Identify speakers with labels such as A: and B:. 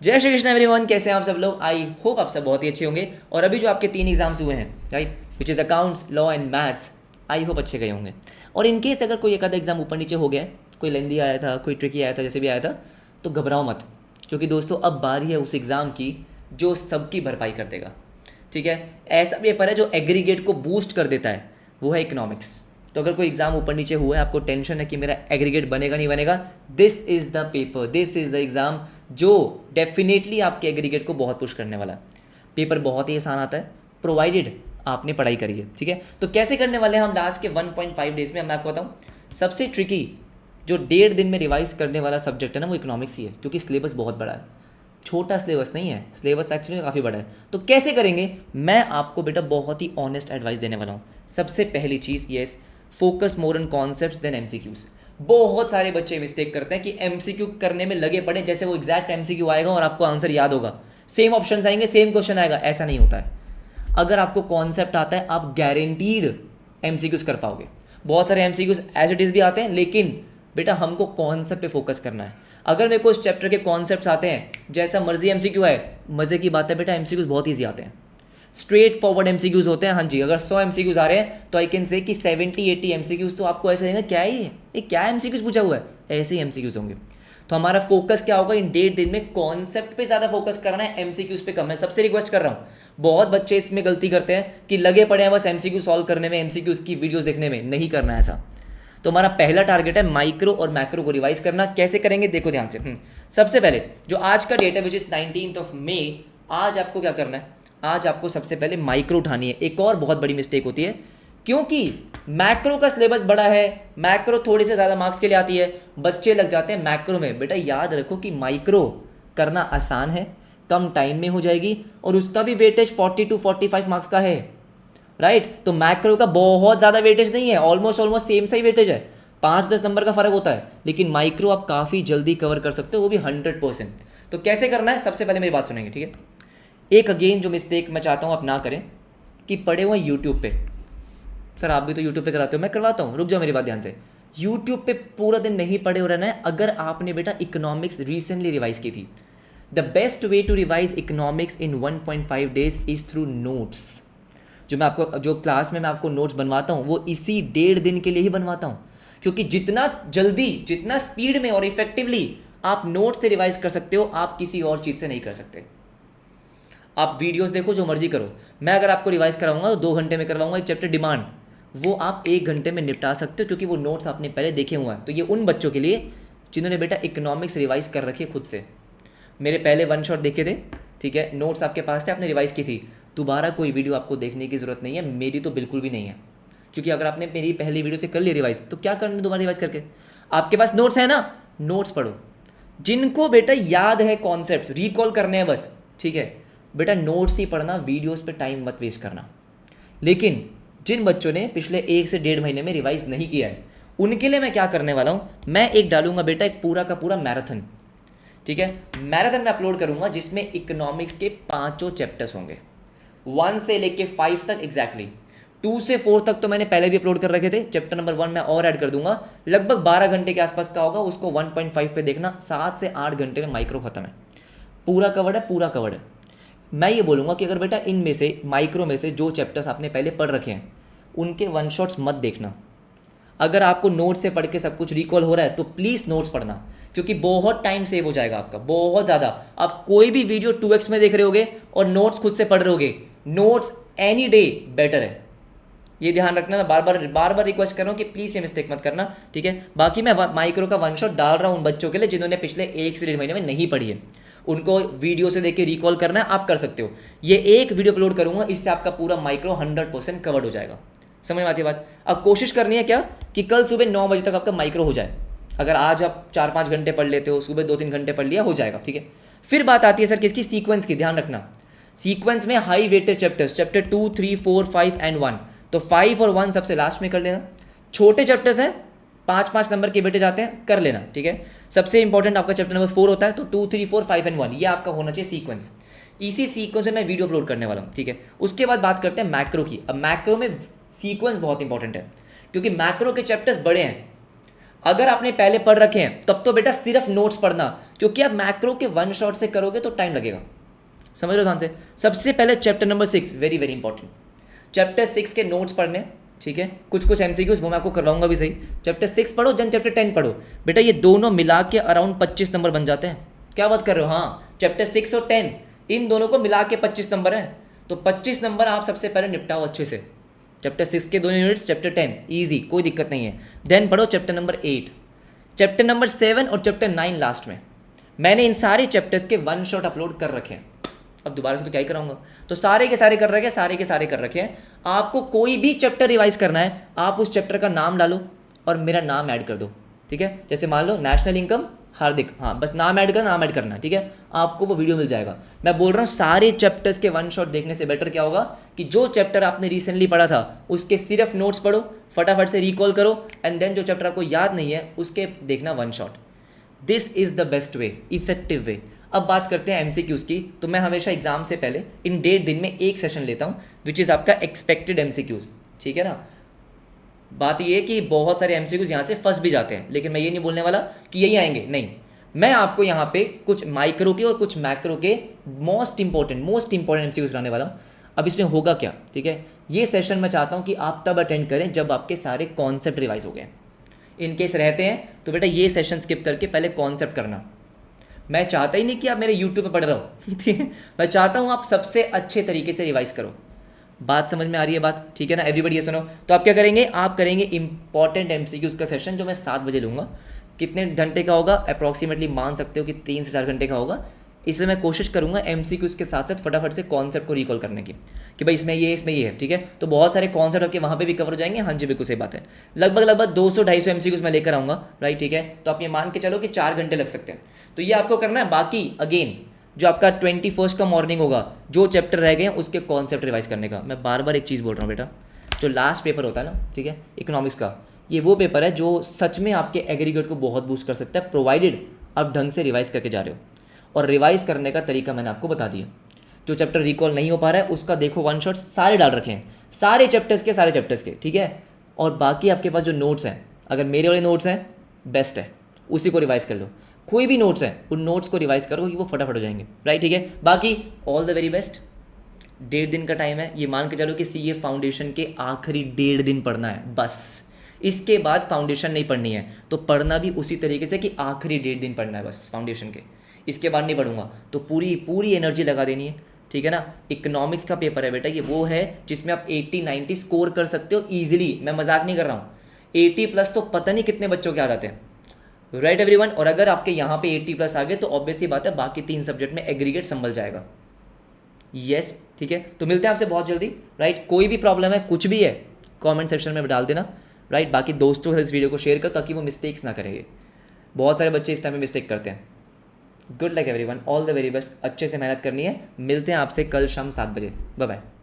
A: जय श्री कृष्ण एवरीवन, कैसे हैं आप सब लोग। आई होप आप सब बहुत ही अच्छे होंगे। और अभी जो आपके 3 एग्जाम्स हुए हैं, right, which is accounts, law and maths, I hope अच्छे गए होंगे। और इन केस अगर कोई एक आधा एग्जाम ऊपर नीचे हो गया है, कोई लेंदी आया था, कोई ट्रिकी आया था, जैसे भी आया था, तो घबराओ मत, क्योंकि दोस्तों अब बारी है उस एग्ज़ाम की जो सबकी भरपाई कर देगा। ठीक है, ऐसा पेपर है जो एग्रीगेट को बूस्ट कर देता है, वो है इकोनॉमिक्स। तो अगर कोई एग्जाम ऊपर नीचे हुआ है, आपको टेंशन है कि मेरा एग्रीगेट बनेगा नहीं बनेगा, this is the paper, this is the exam जो डेफिनेटली आपके एग्रीगेट को बहुत पुश करने वाला है। पेपर बहुत ही आसान आता है, प्रोवाइडेड आपने पढ़ाई करी है। ठीक है, तो कैसे करने वाले हैं हम लास्ट के 1.5 डेज में, मैं आपको बताऊँ। सबसे ट्रिकी जो 1.5 दिन में रिवाइज करने वाला सब्जेक्ट है ना, वो इकोनॉमिक्स ही है, क्योंकि सिलेबस बहुत बड़ा है। छोटा सिलेबस नहीं है, सिलेबस एक्चुअली काफ़ी बड़ा है। तो कैसे करेंगे, मैं आपको बेटा बहुत ही ऑनेस्ट एडवाइस देने वाला हूँ। सबसे पहली चीज़, yes, focus more on concepts then MCQs. बहुत सारे बच्चे मिस्टेक करते हैं कि एमसीक्यू करने में लगे पड़े, जैसे वो एग्जैक्ट एमसीक्यू आएगा और आपको आंसर याद होगा, सेम ऑप्शंस आएंगे, सेम क्वेश्चन आएगा। ऐसा नहीं होता है। अगर आपको कॉन्सेप्ट आता है, आप गारंटीड एमसीक्यूज कर पाओगे। बहुत सारे एमसीक्यूज एज इट इज़ भी आते हैं, लेकिन बेटा हमको कॉन्सेप्ट पे फोकस करना है। अगर मेरे को इस चैप्टर के कॉन्सेप्ट्स आते हैं, जैसा मर्जी एमसीक्यू है, मज़े की बात है बेटा, एमसीक्यूज बहुत ईजी आते हैं, स्ट्रेट फॉरवर्ड एमसीक्यूज होते हैं। हाँ जी, अगर 100 एमसीक्यूज आ रहे हैं तो आई कैन से कि 70-80 एमसीक्यूज तो आपको ऐसे लगेगा क्या ही है, ये क्या एमसीक्यूज पूछा हुआ है, ऐसे ही एमसीक्यूज होंगे। तो हमारा फोकस क्या होगा इन 1.5 दिन में, कॉन्सेप्ट पे ज़्यादा फोकस करना है, एमसीक्यूज पे कम है। सबसे रिक्वेस्ट कर रहा हूँ, बहुत बच्चे इसमें गलती करते हैं कि लगे पड़े हैं बस एमसीक्यू सॉल्व करने में, एमसीक्यूज की वीडियोस देखने में। नहीं करना है ऐसा। तो हमारा पहला टारगेट है माइक्रो और मैक्रो को रिवाइज करना। कैसे करेंगे देखो ध्यान से। सबसे पहले जो आज का डेट है विच इज़ 19 मई, आज आपको क्या करना है, आज आपको सबसे पहले माइक्रो उठानी है। एक और बहुत बड़ी मिस्टेक होती है, क्योंकि मैक्रो का सिलेबस बड़ा है, मैक्रो थोड़ी से ज़्यादा मार्क्स के लिए आती है, बच्चे लग जाते हैं मैक्रो में। बेटा याद रखो कि माइक्रो करना आसान है, कम टाइम में हो जाएगी, और उसका भी वेटेज 40 to 45 मार्क्स का है, राइट। तो मैक्रो का बहुत ज़्यादा वेटेज नहीं है, ऑलमोस्ट ऑलमोस्ट सेम सा ही वेटेज है, 5-10 नंबर का फर्क होता है, लेकिन माइक्रो आप काफ़ी जल्दी कवर कर सकते हो, वो भी 100%। तो कैसे करना है, सबसे पहले मेरी बात सुनेंगे, ठीक है। एक अगेन जो मिस्टेक मैं चाहता हूँ आप ना करें, कि पढ़े हुए यूट्यूब पे, सर आप भी तो यूट्यूब पे कराते हो, मैं करवाता हूँ, रुक जाओ मेरी बात ध्यान से। यूट्यूब पे पूरा दिन नहीं पढ़े हो रहना है। अगर आपने बेटा इकोनॉमिक्स रिसेंटली रिवाइज की थी, the best way to revise economics in 1.5 days is through notes. जो मैं आपको, जो क्लास में मैं आपको नोट्स बनवाता हूँ, वो इसी 1.5 दिन के लिए ही बनवाता हूँ, क्योंकि जितना जल्दी, जितना स्पीड में और इफेक्टिवली आप नोट्स से रिवाइज कर सकते हो, आप किसी और चीज़ से नहीं कर सकते। आप वीडियोस देखो, जो मर्जी करो, मैं अगर आपको रिवाइज कराऊंगा तो 2 घंटे में करवाऊंगा। एक चैप्टर डिमांड, वो आप 1 घंटे में निपटा सकते हो, क्योंकि वो नोट्स आपने पहले देखे हुए हैं। तो ये उन बच्चों के लिए जिन्होंने बेटा इकोनॉमिक्स रिवाइज कर रखी है खुद से, मेरे पहले 1 शॉट देखे थे, ठीक है, नोट्स आपके पास थे, आपने रिवाइज की थी, दोबारा कोई वीडियो आपको देखने की ज़रूरत नहीं है, मेरी तो बिल्कुल भी नहीं है। क्योंकि अगर आपने मेरी पहली वीडियो से कर लिया रिवाइज, तो क्या करना दोबारा रिवाइज करके, आपके पास नोट्स है ना, नोट्स पढ़ो। जिनको बेटा याद है कॉन्सेप्ट्स, रिकॉल करने हैं बस, ठीक है, बेटा नोट्स ही पढ़ना, वीडियोस पे टाइम मत वेस्ट करना। लेकिन जिन बच्चों ने पिछले 1 से 1.5 महीने में रिवाइज नहीं किया है, उनके लिए मैं क्या करने वाला हूँ, मैं एक डालूंगा बेटा एक पूरा का पूरा मैराथन, ठीक है। मैराथन में अपलोड करूंगा जिसमें इकोनॉमिक्स के 5 चैप्टर्स होंगे, 1 से लेके 5 तक एग्जैक्टली। 2 से 4 तक तो मैंने पहले भी अपलोड कर रखे थे, चैप्टर नंबर 1 मैं और ऐड कर दूंगा, लगभग 12 घंटे के आसपास का होगा, उसको 1.5 पे देखना, 7 से 8 घंटे में माइक्रो खत्म है, पूरा कवर्ड है, पूरा कवर्ड है। मैं ये बोलूँगा कि अगर बेटा इनमें से माइक्रो में से जो चैप्टर्स आपने पहले पढ़ रखे हैं, उनके 1 शॉट्स मत देखना। अगर आपको नोट से पढ़ के सब कुछ रिकॉल हो रहा है, तो प्लीज़ नोट्स पढ़ना, क्योंकि बहुत टाइम सेव हो जाएगा आपका, बहुत ज़्यादा। आप कोई भी वीडियो 2x में देख रहे होगे और नोट्स खुद से पढ़ रहे होगे, नोट्स एनी डे बेटर है, ये ध्यान रखना। मैं बार बार रिक्वेस्ट कर रहा हूँ कि प्लीज़ ये मिस्टेक मत करना, ठीक है। बाकी मैं माइक्रो का 1 शॉट डाल रहा हूँ उन बच्चों के लिए जिन्होंने पिछले 1 से 1.5 महीने में नहीं पढ़ी है, उनको वीडियो से देख के रिकॉल करना है, आप कर सकते हो। ये एक वीडियो अपलोड करूँगा, इससे आपका पूरा माइक्रो 100% कवर्ड हो जाएगा। समझ में आती है बात। अब कोशिश करनी है क्या, कि कल सुबह 9 बजे तक आपका माइक्रो हो जाए। अगर आज आप 4-5 घंटे पढ़ लेते हो, सुबह 2-3 घंटे पढ़ लिया, हो जाएगा, ठीक है। फिर बात आती है सर किसकी, सीक्वेंस की। ध्यान रखना, सीक्वेंस में high weighted chapters, chapter 2, 3, 4, 5 and 1, तो 5 और 1 सबसे लास्ट में कर लेना। छोटे चैप्टर्स हैं, 5-5 नंबर के वेटेज आते हैं, कर लेना, ठीक है। सबसे इंपॉर्टेंट आपका चैप्टर नंबर 4 होता है, तो 2, 3, 4, 5 एंड 1 ये आपका होना चाहिए सीक्वेंस। इसी सीक्वेंस में मैं वीडियो अपलोड करने वाला हूँ, ठीक है। उसके बाद बात करते हैं मैक्रो की। अब मैक्रो में सीक्वेंस बहुत इंपॉर्टेंट है, क्योंकि मैक्रो के चैप्टर्स बड़े हैं। अगर आपने पहले पढ़ रखे हैं तब तो बेटा सिर्फ नोट्स पढ़ना, क्योंकि आप मैक्रो के वन शॉट से करोगे तो टाइम लगेगा। समझ लो ध्यान से। सबसे पहले chapter number 6 very very important, chapter 6 के नोट्स पढ़ने, ठीक है, कुछ एमसीक्यूज वो मैं आपको करवाऊंगा भी सही। चैप्टर 6 पढ़ो देन चैप्टर 10 पढ़ो, बेटा ये दोनों मिला के अराउंड 25 नंबर बन जाते हैं। क्या बात कर रहे हो? हाँ, चैप्टर 6 और 10 इन दोनों को मिला के 25 नंबर है, तो 25 नंबर आप सबसे पहले निपटाओ अच्छे से। चैप्टर 6 के दोनों यूनिट्स, चैप्टर 10 ईजी, कोई दिक्कत नहीं है। देन पढ़ो चैप्टर नंबर 8, चैप्टर नंबर 7 और चैप्टर 9 लास्ट में। मैंने इन सारे चैप्टर्स के वन शॉट अपलोड कर रखे हैं, अब दोबारा से तो क्या ही कराऊंगा, तो सारे के सारे कर रखे हैं, सारे के सारे कर रखे हैं। आपको कोई भी चैप्टर रिवाइज करना है, आप उस चैप्टर का नाम डालो और मेरा नाम ऐड कर दो, ठीक है। जैसे मान लो नेशनल इनकम हार्दिक, हाँ बस नाम ऐड करना, ठीक है, आपको वो वीडियो मिल जाएगा। मैं बोल रहा हूँ सारे चैप्टर्स के वन शॉट देखने से बेटर क्या होगा कि जो चैप्टर आपने रिसेंटली पढ़ा था उसके सिर्फ नोट्स पढ़ो, फटाफट से रिकॉल करो, एंड देन जो चैप्टर आपको याद नहीं है उसके देखना one shot. This is the best way, effective way. अब बात करते हैं एमसीक्यूज़ की। तो मैं हमेशा एग्जाम से पहले इन 1.5 दिन में एक सेशन लेता हूँ विच इज़ आपका एक्सपेक्टेड एमसीक्यूज़, ठीक है ना। बात ये है कि बहुत सारे एमसीक्यूज़ यहाँ से फंस भी जाते हैं, लेकिन मैं ये नहीं बोलने वाला कि यही आएंगे, नहीं। मैं आपको यहाँ पे कुछ माइक्रो के और कुछ मैक्रो के मोस्ट इंपॉर्टेंट एमसीक्यूज़ कराने वाला हूँ। अब इसमें होगा क्या, ठीक है, ये सेशन मैं चाहता हूँ कि आप तब अटेंड करें जब आपके सारे कॉन्सेप्ट रिवाइज हो गए। इन केस रहते हैं तो बेटा ये सेशन स्किप करके पहले कॉन्सेप्ट करना। मैं चाहता ही नहीं कि आप मेरे यूट्यूब पे पढ़ रहे हो, ठीक है, मैं चाहता हूँ आप सबसे अच्छे तरीके से रिवाइज करो। बात समझ में आ रही है बात, ठीक है ना एवरीबडी, ये सुनो। तो आप क्या करेंगे, आप करेंगे इंपॉर्टेंट एमसीक्यूज का सेशन जो मैं 7 बजे लूँगा। कितने घंटे का होगा अप्रॉक्सीमेटली मान सकते हो कि 3 से 4 घंटे का होगा। इसलिए मैं कोशिश करूँगा एमसीक्यूज के साथ साथ फटाफट से कॉन्सेप्ट को रिकॉल करने की कि भाई इसमें ये है, ठीक है। तो बहुत सारे कॉन्सेप्ट आपके वहाँ पे भी कवर हो जाएंगे। हाँ जी बिल्कुल सही बात है। लगभग 200-250 एमसीक्यूज मैं लेकर आऊँगा, राइट, ठीक है। तो आप ये मान के चलो कि 4 घंटे लग सकते हैं। तो ये आपको करना है। बाकी अगेन जो आपका 21 का मॉर्निंग होगा, जो चैप्टर रह गए हैं उसके कॉन्सेप्ट रिवाइज करने का। मैं बार बार एक चीज़ बोल रहा हूँ बेटा, जो लास्ट पेपर होता है ना, ठीक है, इकोनॉमिक्स का, ये वो पेपर है जो सच में आपके एग्रीगेट को बहुत बूस्ट कर सकता है, प्रोवाइडेड आप ढंग से रिवाइज करके जा रहे हो। और रिवाइज करने का तरीका मैंने आपको बता दिया। जो चैप्टर रिकॉल नहीं हो पा रहा है उसका देखो वन शॉट सारे डाल रखे हैं, सारे चैप्टर्स के, ठीक है। और बाकी आपके पास जो नोट्स हैं, अगर मेरे वाले नोट्स हैं बेस्ट है, उसी को रिवाइज कर लो। कोई भी नोट्स हैं उन नोट्स को रिवाइज करो क्योंकि वो फटाफट हो जाएंगे, राइट, ठीक है। बाकी ऑल द वेरी बेस्ट। 1.5 दिन का टाइम है, ये मान के चलो कि सीए फाउंडेशन के आखिरी 1.5 दिन पढ़ना है बस। इसके बाद फाउंडेशन नहीं पढ़नी है, तो पढ़ना भी उसी तरीके से कि आखिरी 1.5 दिन पढ़ना है बस फाउंडेशन के। इसके बाद नहीं पढ़ूंगा, तो पूरी एनर्जी लगा देनी है, ठीक है ना। इकोनॉमिक्स का पेपर है बेटा, ये वो है जिसमें आप 80-90 स्कोर कर सकते हो ईजिली। मैं मजाक नहीं कर रहा हूँ, 80+ तो पता नहीं कितने बच्चों के आ जाते हैं, राइट एवरीवन। और अगर आपके यहाँ पे 80+ आ गए तो ऑब्वियसली बात है बाकी 3 सब्जेक्ट में एग्रीगेट संभल जाएगा। यस, ठीक है। तो मिलते हैं आपसे बहुत जल्दी, राइट। कोई भी प्रॉब्लम है, कुछ भी है, कमेंट सेक्शन में डाल देना, राइट। बाकी दोस्तों के इस वीडियो को शेयर करो ताकि वो मिस्टेक्स ना करेंगे। बहुत सारे बच्चे इस टाइम में मिस्टेक करते हैं। Good luck everyone, all the very best. अच्छे से मेहनत करनी है। मिलते हैं आपसे कल शाम 7 बजे। Bye bye.